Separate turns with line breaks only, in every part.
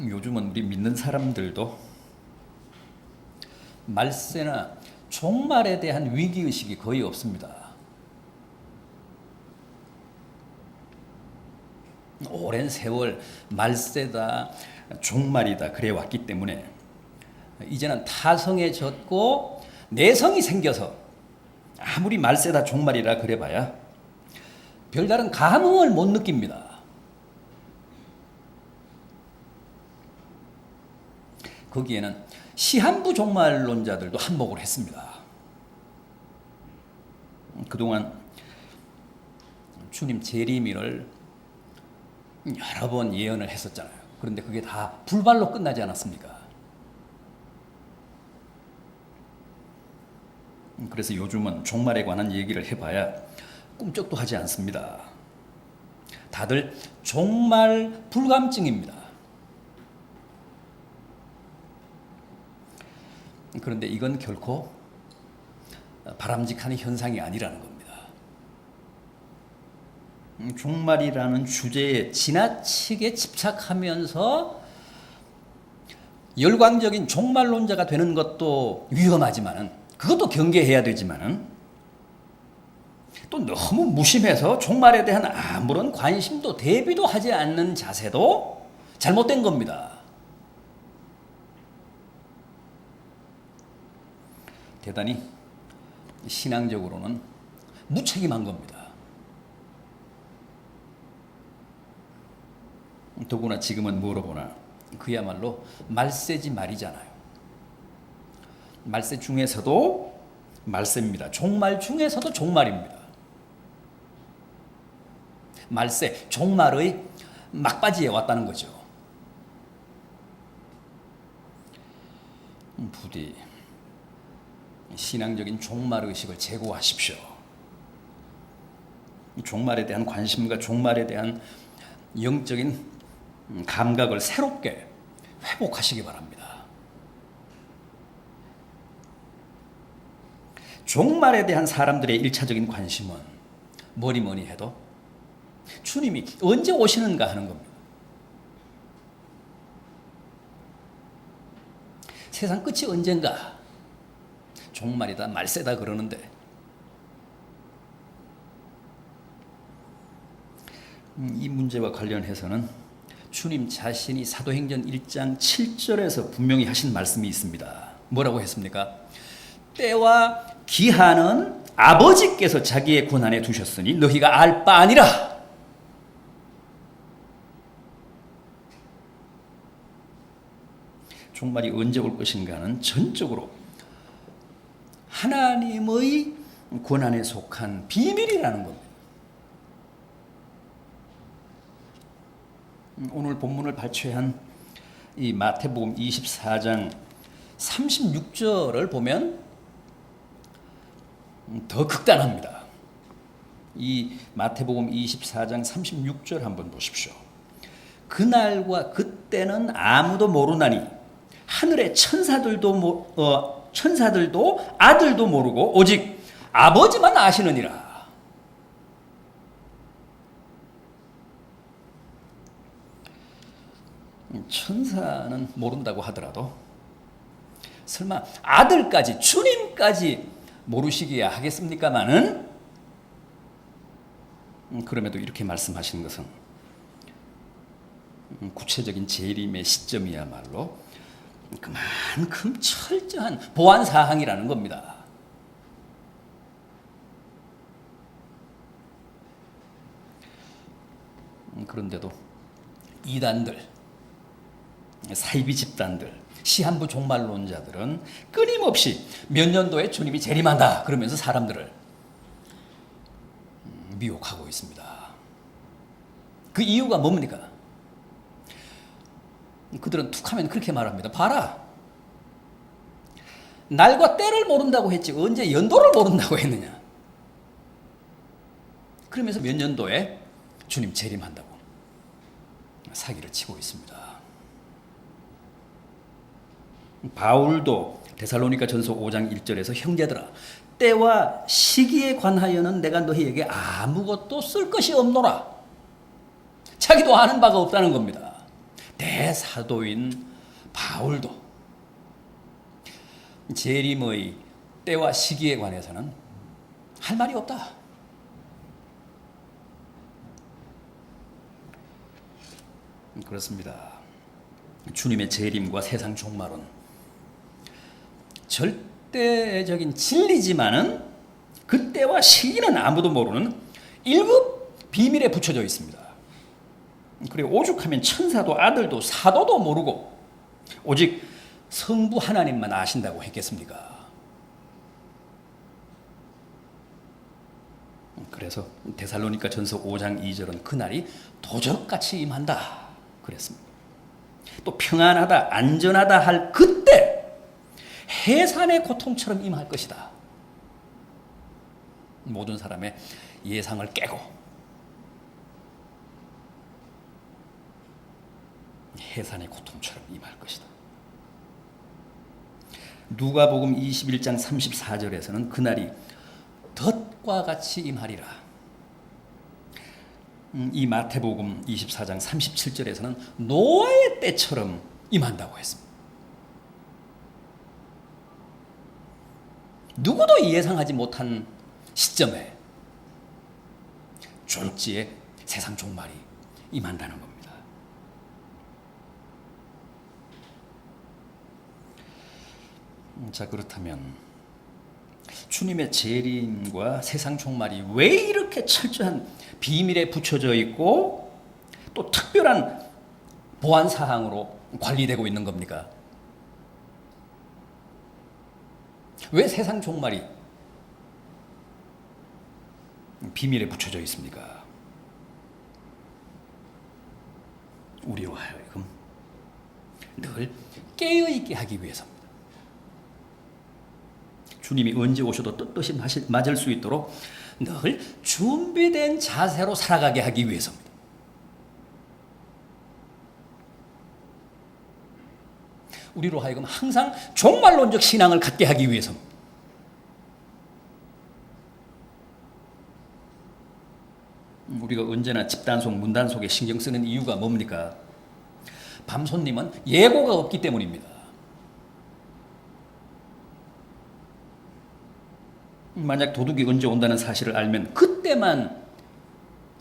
요즘은 우리 믿는 사람들도 말세나 종말에 대한 위기의식이 거의 없습니다. 오랜 세월 말세다, 종말이다 그래 왔기 때문에 이제는 타성해졌고 내성이 생겨서 아무리 말세다 종말이라 그래봐야 별다른 감흥을 못 느낍니다. 거기에는 시한부 종말론자들도 한몫을 했습니다. 그동안 주님 재림을 여러 번 예언을 했었잖아요. 그런데 그게 다 불발로 끝나지 않았습니까? 그래서 요즘은 종말에 관한 얘기를 해봐야 꿈쩍도 하지 않습니다. 다들 종말 불감증입니다. 그런데 이건 결코 바람직한 현상이 아니라는 겁니다. 종말이라는 주제에 지나치게 집착하면서 열광적인 종말론자가 되는 것도 위험하지만은 그것도 경계해야 되지만은 또 너무 무심해서 종말에 대한 아무런 관심도 대비도 하지 않는 자세도 잘못된 겁니다. 대단히 신앙적으로는 무책임한 겁니다. 더구나 지금은 뭐로 보나 그야말로 말세지 말이잖아요. 말세 중에서도 말세입니다. 종말 중에서도 종말입니다. 말세, 종말의 막바지에 왔다는 거죠. 부디 신앙적인 종말의식을 제고하십시오. 종말에 대한 관심과 종말에 대한 영적인 감각을 새롭게 회복하시기 바랍니다. 종말에 대한 사람들의 일차적인 관심은 뭐니 해도 주님이 언제 오시는가 하는 겁니다. 세상 끝이 언젠가? 종말이다, 말세다 그러는데 이 문제와 관련해서는 주님 자신이 사도행전 1장 7절에서 분명히 하신 말씀이 있습니다. 뭐라고 했습니까? 때와 기한은 아버지께서 자기의 권한에 두셨으니 너희가 알 바 아니라. 종말이 언제 올 것인가는 전적으로 하나님의 권한에 속한 비밀이라는 겁니다. 오늘 본문을 발췌한 이 마태복음 24장 36절을 보면 더 극단합니다. 이 마태복음 24장 36절 한번 보십시오. 그날과 그때는 아무도 모르나니 하늘의 천사들도 아들도 모르고 오직 아버지만 아시느니라. 천사는 모른다고 하더라도 설마 아들까지 주님까지 모르시기야 하겠습니까마는 그럼에도 이렇게 말씀하시는 것은 구체적인 재림의 시점이야말로 그만큼 철저한 보안 사항이라는 겁니다. 그런데도 이단들, 사이비 집단들, 시한부 종말론자들은 끊임없이 몇 년도에 주님이 재림한다 그러면서 사람들을 미혹하고 있습니다. 그 이유가 뭡니까? 그들은 툭하면 그렇게 말합니다. 봐라, 날과 때를 모른다고 했지 언제 연도를 모른다고 했느냐. 그러면서 몇 년도에 주님 재림한다고 사기를 치고 있습니다. 바울도 데살로니가 전서 5장 1절에서 형제들아 때와 시기에 관하여는 내가 너희에게 아무것도 쓸 것이 없노라. 자기도 아는 바가 없다는 겁니다. 대사도인 바울도 재림의 때와 시기에 관해서는 할 말이 없다. 그렇습니다. 주님의 재림과 세상 종말은 절대적인 진리지만은 그때와 시기는 아무도 모르는 1급 비밀에 붙여져 있습니다. 그리고 오죽하면 천사도 아들도 사도도 모르고 오직 성부 하나님만 아신다고 했겠습니까? 그래서 데살로니가 전서 5장 2절은 그날이 도적같이 임한다 그랬습니다. 또 평안하다 안전하다 할 그때 해산의 고통처럼 임할 것이다. 모든 사람의 예상을 깨고 해산의 고통처럼 임할 것이다. 누가복음 21장 34절에서는 그날이 덫과 같이 임하리라. 이 마태복음 24장 37절에서는 노아의 때처럼 임한다고 했습니다. 누구도 예상하지 못한 시점에 졸지에 세상 종말이 임한다는 겁니다. 자, 그렇다면 주님의 재림과 세상 종말이 왜 이렇게 철저한 비밀에 붙여져 있고 또 특별한 보안 사항으로 관리되고 있는 겁니까? 왜 세상 종말이 비밀에 붙여져 있습니까? 우리로 하여금 늘 깨어있게 하기 위해서입니다. 주님이 언제 오셔도 떳떳이 맞을 수 있도록 늘 준비된 자세로 살아가게 하기 위해서입니다. 우리로 하여금 항상 종말론적 신앙을 갖게 하기 위해서입니다. 우리가 언제나 집단속, 문단속에 신경 쓰는 이유가 뭡니까? 밤손님은 예고가 없기 때문입니다. 만약 도둑이 언제 온다는 사실을 알면 그때만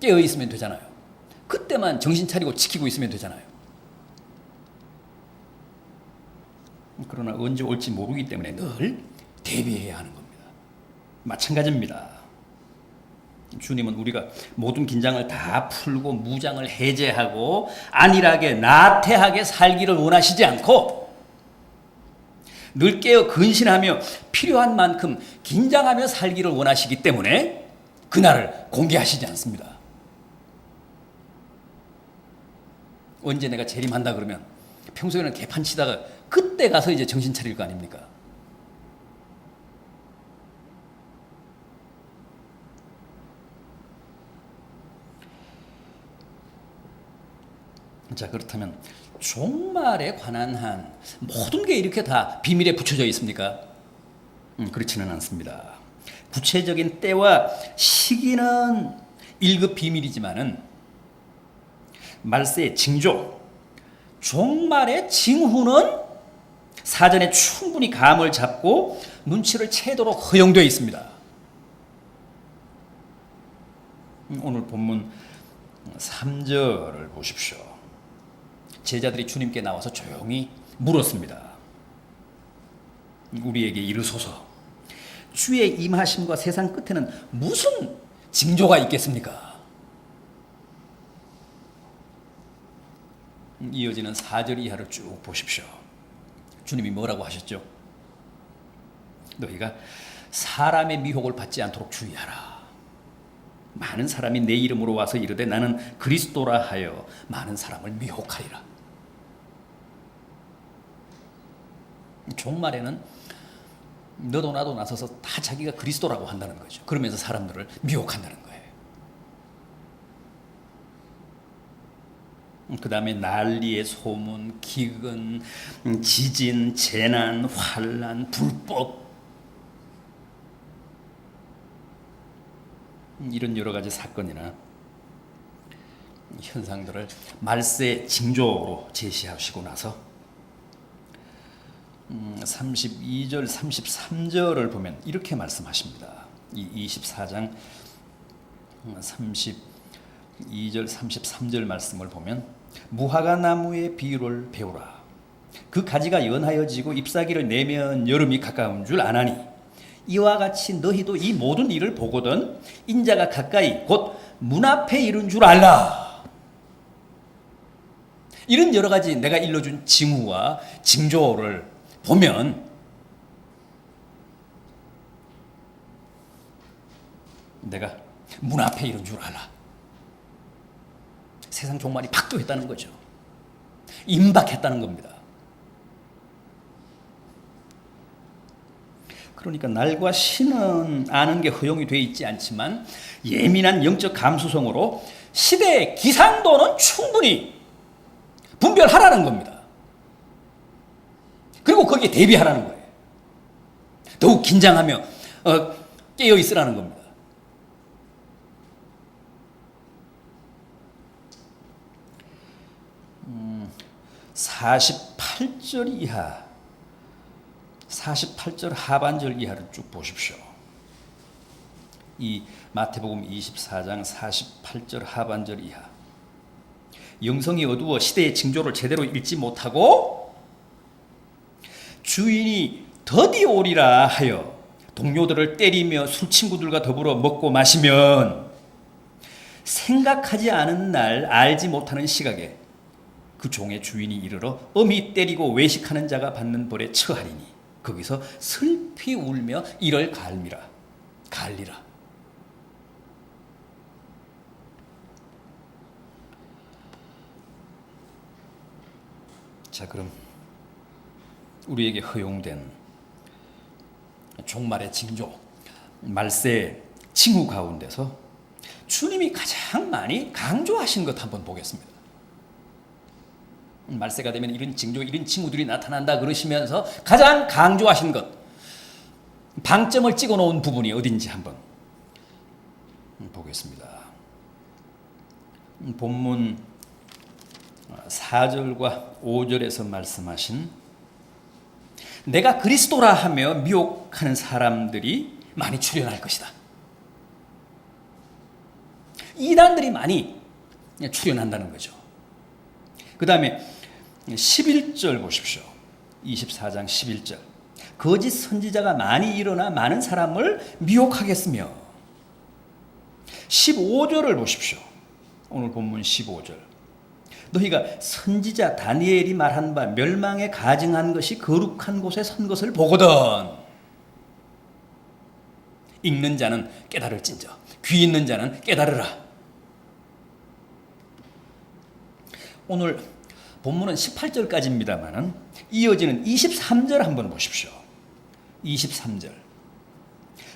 깨어 있으면 되잖아요. 그때만 정신 차리고 지키고 있으면 되잖아요. 그러나 언제 올지 모르기 때문에 늘 대비해야 하는 겁니다. 마찬가지입니다. 주님은 우리가 모든 긴장을 다 풀고 무장을 해제하고 안일하게 나태하게 살기를 원하시지 않고 늘 깨어 근신하며 필요한 만큼 긴장하며 살기를 원하시기 때문에 그날을 공개하시지 않습니다. 언제 내가 재림한다 그러면 평소에는 개판치다가 그때 가서 이제 정신 차릴 거 아닙니까? 자, 그렇다면 종말에 관한 한 모든 게 이렇게 다 비밀에 붙여져 있습니까? 그렇지는 않습니다. 구체적인 때와 시기는 1급 비밀이지만은 말세의 징조, 종말의 징후는 사전에 충분히 감을 잡고 눈치를 채도록 허용되어 있습니다. 오늘 본문 3절을 보십시오. 제자들이 주님께 나와서 조용히 물었습니다. 우리에게 이르소서, 주의 임하심과 세상 끝에는 무슨 징조가 있겠습니까? 이어지는 4절 이하를 쭉 보십시오. 주님이 뭐라고 하셨죠? 너희가 사람의 미혹을 받지 않도록 주의하라. 많은 사람이 내 이름으로 와서 이르되 나는 그리스도라 하여 많은 사람을 미혹하리라. 종말에는 너도 나도 나서서 다 자기가 그리스도라고 한다는 거죠. 그러면서 사람들을 미혹한다는 거예요. 그 다음에 난리의 소문, 기근, 지진, 재난, 환난, 불법, 이런 여러 가지 사건이나 현상들을 말세 징조로 제시하시고 나서 32절, 33절을 보면 이렇게 말씀하십니다. 이 24장 32절, 33절 말씀을 보면 무화과 나무의 비유를 배우라. 그 가지가 연하여지고 잎사귀를 내면 여름이 가까운 줄 아나니 이와 같이 너희도 이 모든 일을 보거든 인자가 가까이 곧 문 앞에 이른 줄 알라. 이런 여러 가지 내가 일러준 징후와 징조를 보면 내가 문 앞에 이른 줄 알아. 세상 종말이 박도했다는 거죠. 임박했다는 겁니다. 그러니까 날과 신은 아는 게 허용이 되어 있지 않지만 예민한 영적 감수성으로 시대의 기상도는 충분히 분별하라는 겁니다. 그리고 거기에 대비하라는 거예요. 더욱 긴장하며 깨어 있으라는 겁니다. 48절 이하, 48절 하반절 이하를 쭉 보십시오. 이 마태복음 24장 48절 하반절 이하. 영성이 어두워 시대의 징조를 제대로 읽지 못하고 주인이 더디 오리라 하여 동료들을 때리며 술 친구들과 더불어 먹고 마시면 생각하지 않은 날 알지 못하는 시각에 그 종의 주인이 이르러 엄히 때리고 외식하는 자가 받는 벌에 처하리니 거기서 슬피 울며 이를 갈리라. 자, 그럼 우리에게 허용된 종말의 징조, 말세 징후 가운데서 주님이 가장 많이 강조하신 것 한번 보겠습니다. 말세가 되면 이런 징조, 이런 징후들이 나타난다 그러시면서 가장 강조하신 것, 방점을 찍어 놓은 부분이 어딘지 한번 보겠습니다. 본문 4절과 5절에서 말씀하신 내가 그리스도라 하며 미혹하는 사람들이 많이 출현할 것이다. 이단들이 많이 출현한다는 거죠. 그 다음에 11절 보십시오. 24장 11절. 거짓 선지자가 많이 일어나 많은 사람을 미혹하겠으며 15절을 보십시오. 오늘 본문 15절. 너희가 선지자 다니엘이 말한 바 멸망에 가증한 것이 거룩한 곳에 선 것을 보거든. 읽는 자는 깨달을진저 귀 있는 자는 깨달으라. 오늘 본문은 18절까지입니다만 이어지는 23절 한번 보십시오. 23절.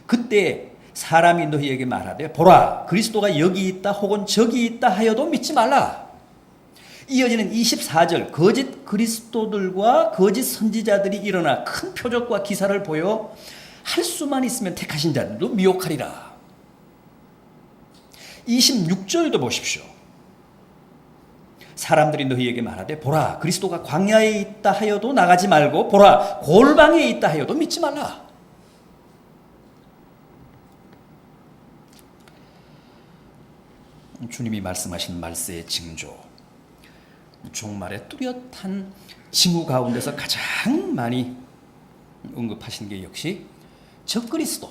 그때 사람이 너희에게 말하되 보라 그리스도가 여기 있다 혹은 저기 있다 하여도 믿지 말라. 이어지는 24절. 거짓 그리스도들과 거짓 선지자들이 일어나 큰 표적과 기사를 보여 할 수만 있으면 택하신 자들도 미혹하리라. 26절도 보십시오. 사람들이 너희에게 말하되 보라 그리스도가 광야에 있다 하여도 나가지 말고 보라 골방에 있다 하여도 믿지 말라. 주님이 말씀하신 말세의 징조, 종말의 뚜렷한 징후 가운데서 가장 많이 언급하신 게 역시 적그리스도,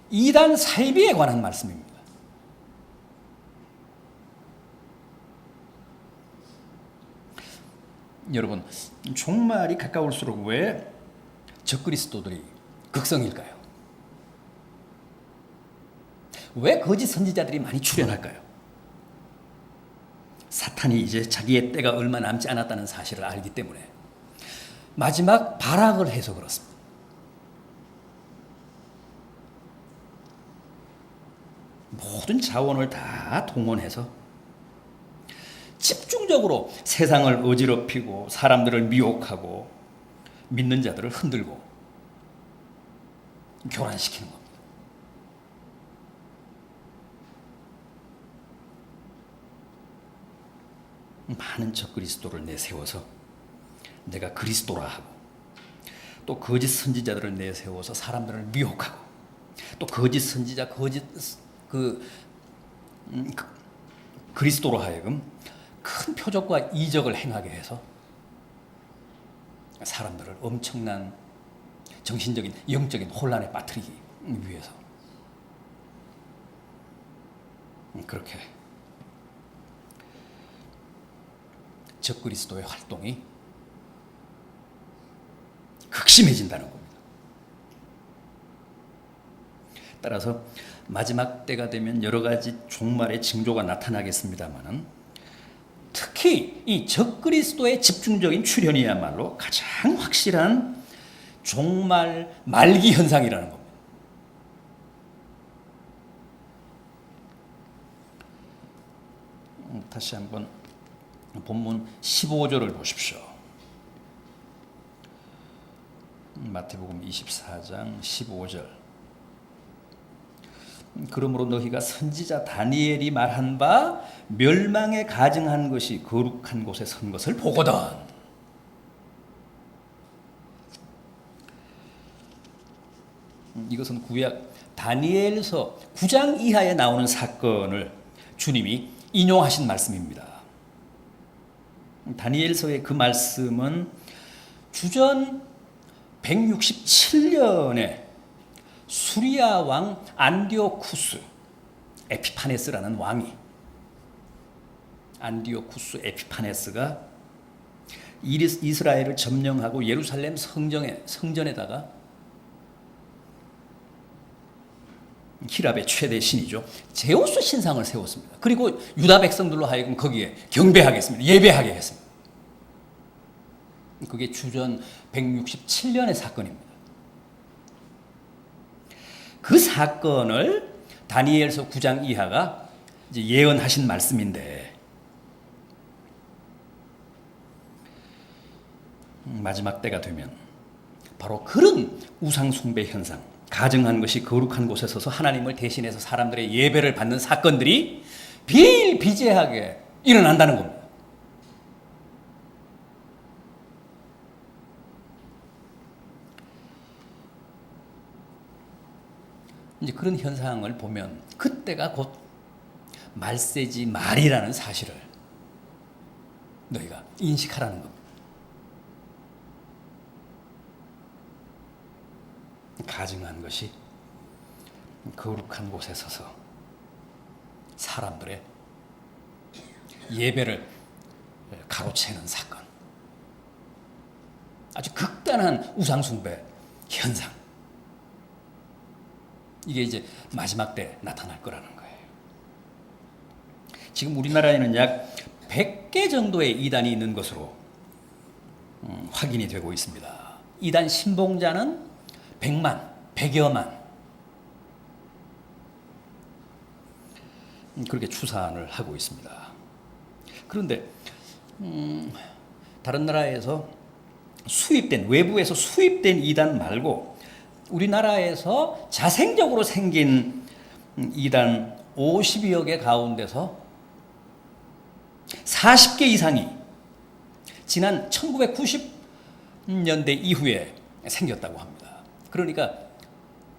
이단 사이비에 관한 말씀입니다. 여러분, 종말이 가까울수록 왜 적그리스도들이 극성일까요? 왜 거짓 선지자들이 많이 출현할까요? 사탄이 이제 자기의 때가 얼마 남지 않았다는 사실을 알기 때문에 마지막 발악을 해서 그렇습니다. 모든 자원을 다 동원해서 집중적으로 세상을 어지럽히고 사람들을 미혹하고 믿는 자들을 흔들고 교란시키는 겁니다. 많은 적그리스도를 내세워서 내가 그리스도라 하고, 또 거짓 선지자들을 내세워서 사람들을 미혹하고, 또 거짓 선지자, 그리스도로 하여금 큰 표적과 이적을 행하게 해서 사람들을 엄청난 정신적인 영적인 혼란에 빠뜨리기 위해서 그렇게 적그리스도의 활동이 극심해진다는 겁니다. 따라서 마지막 때가 되면 여러 가지 종말의 징조가 나타나겠습니다만은, 특히 이 적그리스도의 집중적인 출현이야말로 가장 확실한 종말 말기 현상이라는 겁니다. 다시 한번 본문 15절을 보십시오. 마태복음 24장 15절. 그러므로 너희가 선지자 다니엘이 말한 바 멸망에 가증한 것이 거룩한 곳에 선 것을 보거든. 이것은 구약 다니엘서 9장 이하에 나오는 사건을 주님이 인용하신 말씀입니다. 다니엘서의 그 말씀은 주전 167년에 수리아 왕 안디오쿠스 에피파네스라는 왕이, 안디오쿠스 에피파네스가 이스라엘을 점령하고 예루살렘 성전에다가 히랍의 최대 신이죠, 제우스 신상을 세웠습니다. 그리고 유다 백성들로 하여금 거기에 경배하겠습니다. 예배하게 했습니다. 그게 주전 167년의 사건입니다. 그 사건을 다니엘서 9장 이하가 이제 예언하신 말씀인데, 마지막 때가 되면 바로 그런 우상 숭배 현상, 가증한 것이 거룩한 곳에 서서 하나님을 대신해서 사람들의 예배를 받는 사건들이 비일비재하게 일어난다는 겁니다. 이제 그런 현상을 보면 그때가 곧 말세지 말이라는 사실을 너희가 인식하라는 겁니다. 가증한 것이 거룩한 곳에 서서 사람들의 예배를 가로채는 사건, 아주 극단한 우상숭배 현상, 이게 이제 마지막 때 나타날 거라는 거예요. 지금 우리나라에는 약 100개 정도의 이단이 있는 것으로 확인이 되고 있습니다. 이단 신봉자는 100여만 그렇게 추산을 하고 있습니다. 그런데 다른 나라에서 외부에서 수입된 이단 말고 우리나라에서 자생적으로 생긴 이단 50여 개 가운데서 40개 이상이 지난 1990년대 이후에 생겼다고 합니다. 그러니까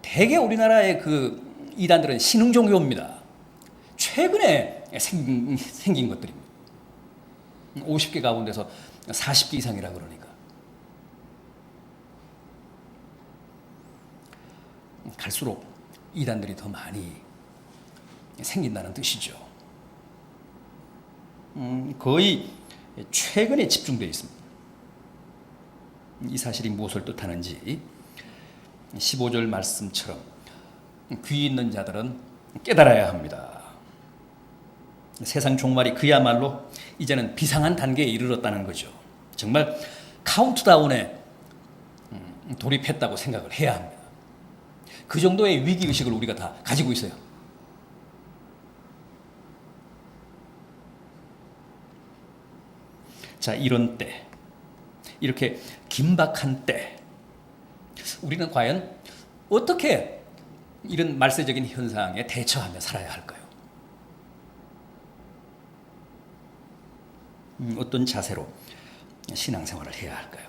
대개 우리나라의 그 이단들은 신흥 종교입니다. 최근에 생긴 것들입니다. 50개 가운데서 40개 이상이라 그러니까 갈수록 이단들이 더 많이 생긴다는 뜻이죠. 거의 최근에 집중되어 있습니다. 이 사실이 무엇을 뜻하는지 15절 말씀처럼 귀 있는 자들은 깨달아야 합니다. 세상 종말이 그야말로 이제는 비상한 단계에 이르렀다는 거죠. 정말 카운트다운에 돌입했다고 생각을 해야 합니다. 그 정도의 위기의식을 우리가 다 가지고 있어요. 자, 이런 때, 이렇게 긴박한 때, 우리는 과연 어떻게 이런 말세적인 현상에 대처하며 살아야 할까요? 어떤 자세로 신앙생활을 해야 할까요?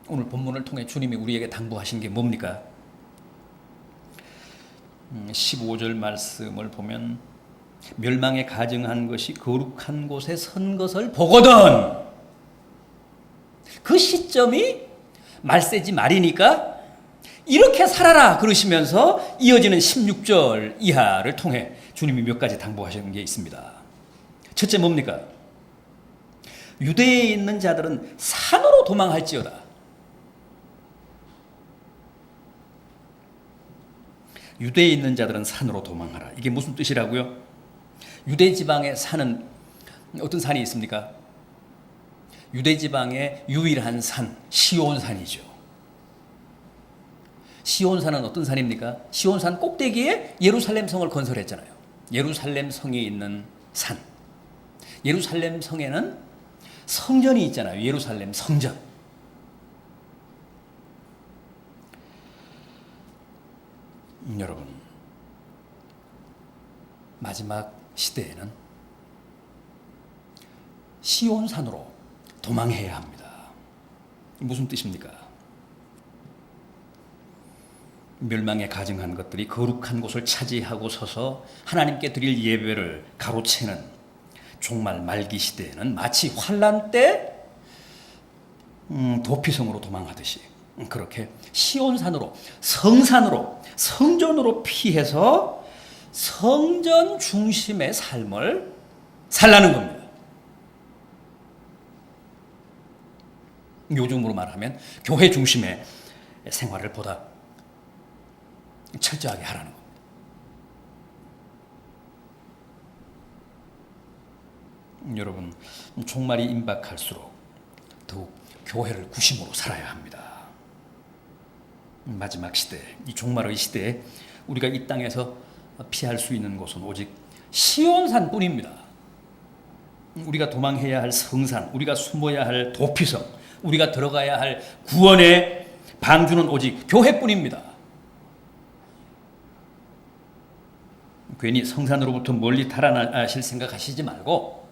오늘 본문을 통해 주님이 우리에게 당부하신 게 뭡니까? 15절 말씀을 보면 멸망에 가증한 것이 거룩한 곳에 선 것을 보거든. 그 시점이 말세지 말이니까 이렇게 살아라 그러시면서 이어지는 16절 이하를 통해 주님이 몇 가지 당부하시는 게 있습니다. 첫째 뭡니까? 유대에 있는 자들은 산으로 도망할지어다. 유대에 있는 자들은 산으로 도망하라. 이게 무슨 뜻이라고요? 유대 지방의 산은 어떤 산이 있습니까? 유대 지방의 유일한 산, 시온산이죠. 시온산은 어떤 산입니까? 시온산 꼭대기에 예루살렘 성을 건설했잖아요. 예루살렘 성에 있는 산. 예루살렘 성에는 성전이 있잖아요. 예루살렘 성전. 여러분, 마지막 시대에는 시온산으로 도망해야 합니다. 무슨 뜻입니까? 멸망에 가증한 것들이 거룩한 곳을 차지하고 서서 하나님께 드릴 예배를 가로채는 종말 말기 시대에는 마치 환란 때 도피성으로 도망하듯이 그렇게 시온산으로, 성산으로, 성전으로 피해서 성전 중심의 삶을 살라는 겁니다. 요즘으로 말하면 교회 중심의 생활을 보다 철저하게 하라는 겁니다. 여러분, 종말이 임박할수록 더욱 교회를 구심으로 살아야 합니다. 마지막 시대, 이 종말의 시대에 우리가 이 땅에서 피할 수 있는 곳은 오직 시온산뿐입니다. 우리가 도망해야 할 성산, 우리가 숨어야 할 도피성, 우리가 들어가야 할 구원의 방주는 오직 교회뿐입니다. 괜히 성산으로부터 멀리 달아나실 생각하시지 말고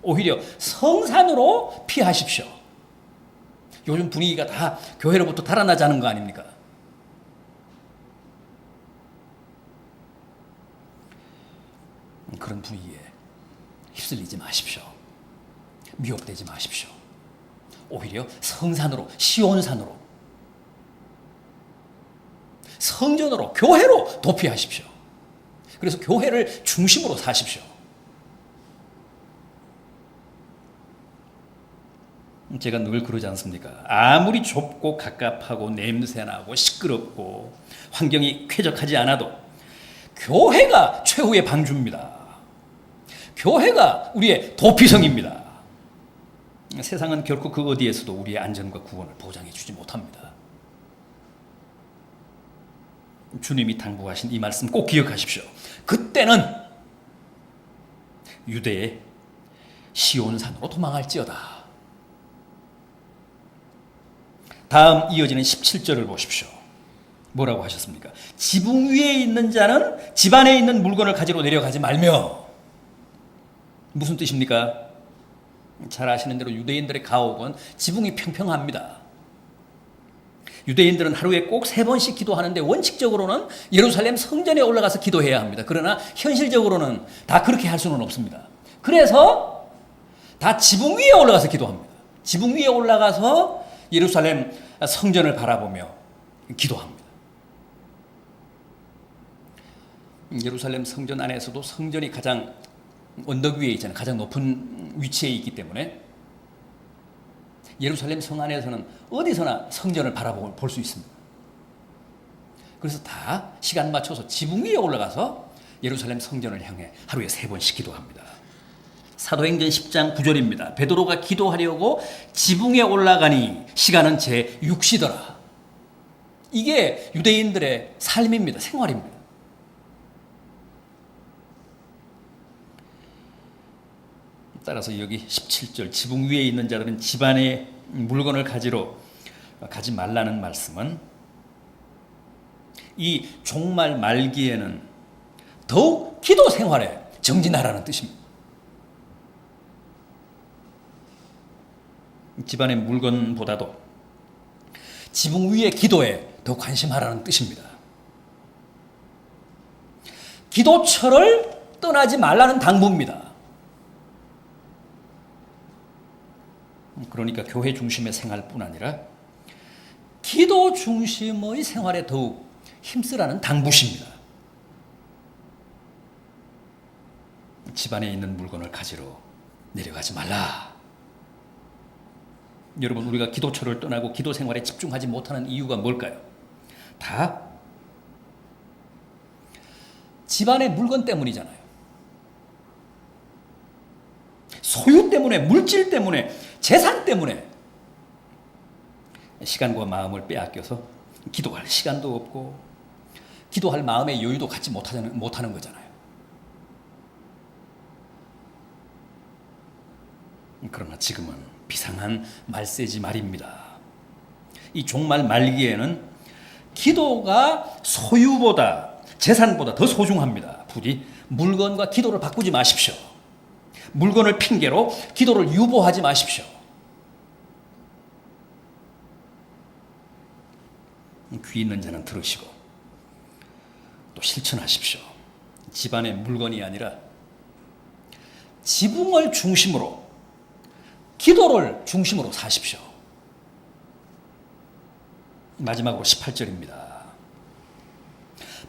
오히려 성산으로 피하십시오. 요즘 분위기가 다 교회로부터 달아나자는 거 아닙니까? 그런 분위기에 휩쓸리지 마십시오. 미혹되지 마십시오. 오히려 성산으로, 시온산으로, 성전으로, 교회로 도피하십시오. 그래서 교회를 중심으로 사십시오. 제가 늘 그러지 않습니까? 아무리 좁고 갑갑하고 냄새나고 시끄럽고 환경이 쾌적하지 않아도 교회가 최후의 방주입니다. 교회가 우리의 도피성입니다. 세상은 결코 그 어디에서도 우리의 안전과 구원을 보장해 주지 못합니다. 주님이 당부하신 이 말씀 꼭 기억하십시오. 그때는 유대의 시온산으로 도망할지어다. 다음 이어지는 17절을 보십시오. 뭐라고 하셨습니까? 지붕 위에 있는 자는 집 안에 있는 물건을 가지러 내려가지 말며. 무슨 뜻입니까? 잘 아시는 대로 유대인들의 가옥은 지붕이 평평합니다. 유대인들은 하루에 꼭 3번씩 기도하는데 원칙적으로는 예루살렘 성전에 올라가서 기도해야 합니다. 그러나 현실적으로는 다 그렇게 할 수는 없습니다. 그래서 다 지붕 위에 올라가서 기도합니다. 지붕 위에 올라가서 예루살렘 성전을 바라보며 기도합니다. 예루살렘 성전 안에서도 성전이 가장 언덕 위에 있잖아요. 가장 높은 위치에 있기 때문에 예루살렘 성 안에서는 어디서나 성전을 바라볼 수 있습니다. 그래서 다 시간 맞춰서 지붕 위에 올라가서 예루살렘 성전을 향해 하루에 3번씩 기도합니다. 사도행전 10장 9절입니다. 베드로가 기도하려고 지붕에 올라가니 시간은 제 6시더라. 이게 유대인들의 삶입니다. 생활입니다. 따라서 여기 17절 지붕 위에 있는 자들은 집안에 물건을 가지러 가지 말라는 말씀은 이 종말 말기에는 더욱 기도 생활에 정진하라는 뜻입니다. 집안의 물건보다도 지붕 위의 기도에 더 관심하라는 뜻입니다. 기도처를 떠나지 말라는 당부입니다. 그러니까 교회 중심의 생활뿐 아니라 기도 중심의 생활에 더욱 힘쓰라는 당부십니다. 집안에 있는 물건을 가지러 내려가지 말라. 여러분, 우리가 기도처를 떠나고 기도 생활에 집중하지 못하는 이유가 뭘까요? 다 집안의 물건 때문이잖아요. 소유 때문에, 물질 때문에, 재산 때문에 시간과 마음을 빼앗겨서 기도할 시간도 없고 기도할 마음의 여유도 갖지 못하는 거잖아요. 그러나 지금은 비상한 말세지 말입니다. 이 종말 말기에는 기도가 소유보다 재산보다 더 소중합니다. 부디 물건과 기도를 바꾸지 마십시오. 물건을 핑계로 기도를 유보하지 마십시오. 귀 있는 자는 들으시고 또 실천하십시오. 집안의 물건이 아니라 지붕을 중심으로 기도를 중심으로 사십시오. 마지막으로 18절입니다.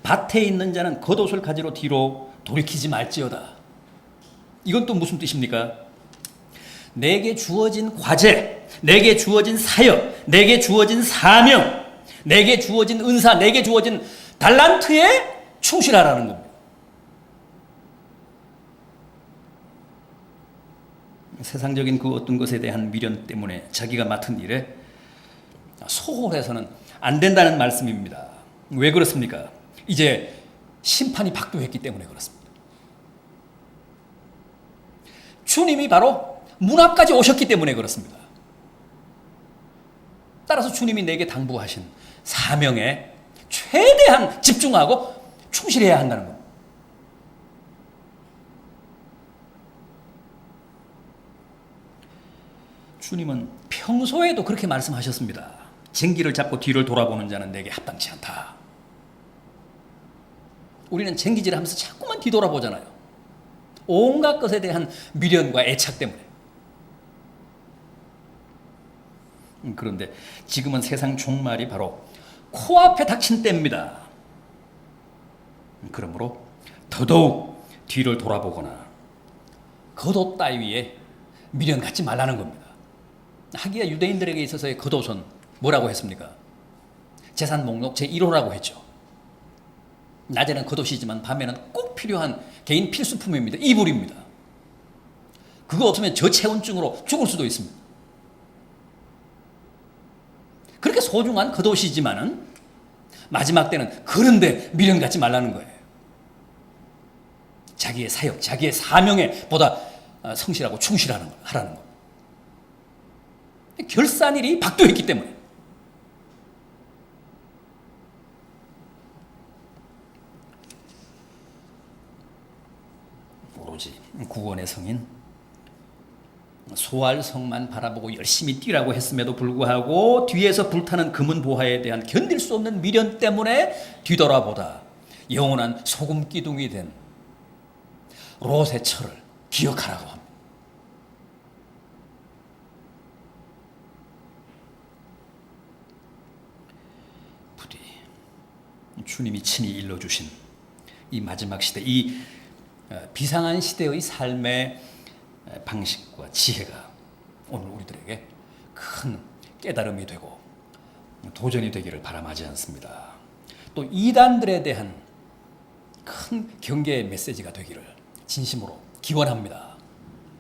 밭에 있는 자는 겉옷을 가지러 뒤로 돌이키지 말지어다. 이건 또 무슨 뜻입니까? 내게 주어진 과제, 내게 주어진 사역, 내게 주어진 사명, 내게 주어진 은사, 내게 주어진 달란트에 충실하라는 겁니다. 세상적인 그 어떤 것에 대한 미련 때문에 자기가 맡은 일에 소홀해서는 안 된다는 말씀입니다. 왜 그렇습니까? 이제 심판이 박도했기 때문에 그렇습니다. 주님이 바로 문 앞까지 오셨기 때문에 그렇습니다. 따라서 주님이 내게 당부하신 사명에 최대한 집중하고 충실해야 한다는 겁니다. 주님은 평소에도 그렇게 말씀하셨습니다. 쟁기를 잡고 뒤를 돌아보는 자는 내게 합당치 않다. 우리는 쟁기질을 하면서 자꾸만 뒤돌아보잖아요. 온갖 것에 대한 미련과 애착 때문에. 그런데 지금은 세상 종말이 바로 코앞에 닥친 때입니다. 그러므로 더더욱 뒤를 돌아보거나 겉옷 따위에 미련 갖지 말라는 겁니다. 하기야 유대인들에게 있어서의 겉옷은 뭐라고 했습니까? 재산 목록 제1호라고 했죠. 낮에는 겉옷이지만 밤에는 꼭 필요한 개인 필수품입니다. 이불입니다. 그거 없으면 저체온증으로 죽을 수도 있습니다. 그렇게 소중한 겉옷이지만은 마지막 때는 그런데 미련 갖지 말라는 거예요. 자기의 사역, 자기의 사명에 보다 성실하고 충실하라는 거. 결산일이 박도했기 때문에. 오로지 구원의 성인 소알성만 바라보고 열심히 뛰라고 했음에도 불구하고 뒤에서 불타는 금은 보화에 대한 견딜 수 없는 미련 때문에 뒤돌아보다 영원한 소금 기둥이 된 롯의 철을 기억하라고 합니다. 부디 주님이 친히 일러주신 이 마지막 시대, 이 비상한 시대의 삶의 방식과 지혜가 오늘 우리들에게 큰 깨달음이 되고 도전이 되기를 바람하지 않습니다. 또 이단들에 대한 큰 경계의 메시지가 되기를 진심으로 기원합니다.